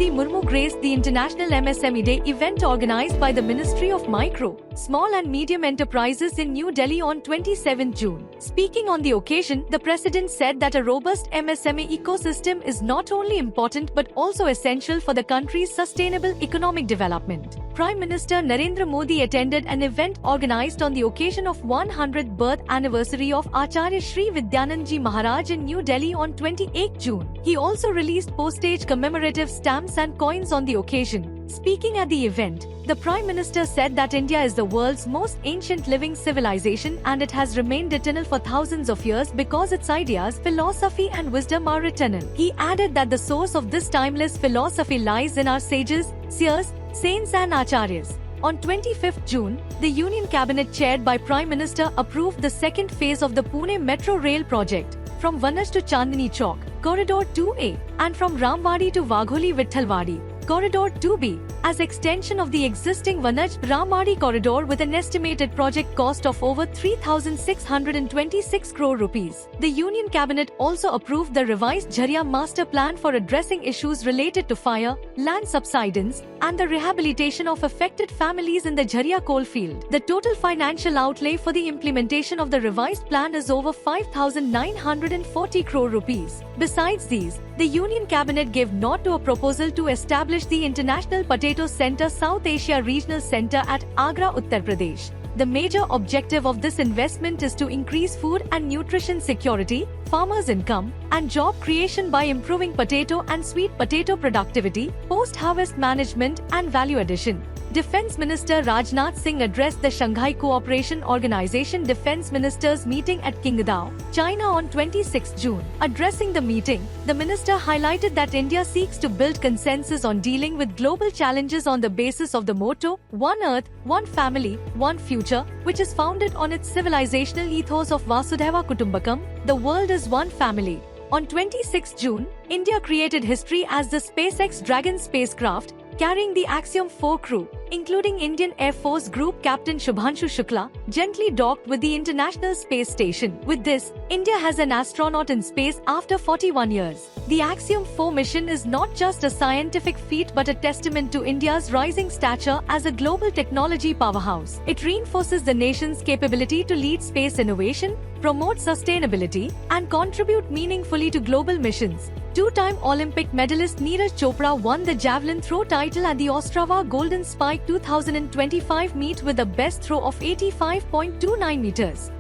Draupadi Murmu graced the International MSME Day event organized by the Ministry of Micro, Small and Medium Enterprises in New Delhi on 27 June. Speaking on the occasion, the President said that a robust MSME ecosystem is not only important but also essential for the country's sustainable economic development. Prime Minister Narendra Modi attended an event organized on the occasion of 100th birth anniversary of Acharya Shri Vidyanand Ji Maharaj in New Delhi on 28 June. He also released postage commemorative stamps and coins on the occasion. Speaking at the event, the Prime Minister said that India is the world's most ancient living civilization and it has remained eternal for thousands of years because its ideas, philosophy and wisdom are eternal. He added that the source of this timeless philosophy lies in our sages, seers, saints and acharyas. On 25 June, the Union Cabinet chaired by Prime Minister approved the second phase of the Pune Metro Rail project from Vanaj to Chandni Chowk, Corridor 2A, and from Ramwadi to Wagholi Vittalwadi, Corridor 2B, as extension of the existing Vanaj-Ramwadi corridor with an estimated project cost of over 3,626 crore rupees. The Union Cabinet also approved the revised Jharia Master Plan for addressing issues related to fire, land subsidence, and the rehabilitation of affected families in the Jharia coal field. The total financial outlay for the implementation of the revised plan is over 5,940 crore rupees. Besides these, the Union Cabinet gave nod to a proposal to establish the International Potato Center South Asia Regional Center at Agra, Uttar Pradesh. The major objective of this investment is to increase food and nutrition security, farmers' income, and job creation by improving potato and sweet potato productivity, post-harvest management, and value addition. Defense Minister Rajnath Singh addressed the Shanghai Cooperation Organization Defense Ministers meeting at Qingdao, China on 26 June. Addressing the meeting, the minister highlighted that India seeks to build consensus on dealing with global challenges on the basis of the motto, One Earth, One Family, One Future, which is founded on its civilizational ethos of Vasudhaiva Kutumbakam, the world is one family. On 26 June, India created history as the SpaceX Dragon spacecraft, carrying the Axiom 4 crew, including Indian Air Force Group Captain Shubhanshu Shukla, gently docked with the International Space Station. With this, India has an astronaut in space after 41 years. The Axiom 4 mission is not just a scientific feat but a testament to India's rising stature as a global technology powerhouse. It reinforces the nation's capability to lead space innovation, promote sustainability, and contribute meaningfully to global missions. Two-time Olympic medalist Neeraj Chopra won the javelin throw title at the Ostrava Golden Spike 2025 meet with a best throw of 85.29 meters.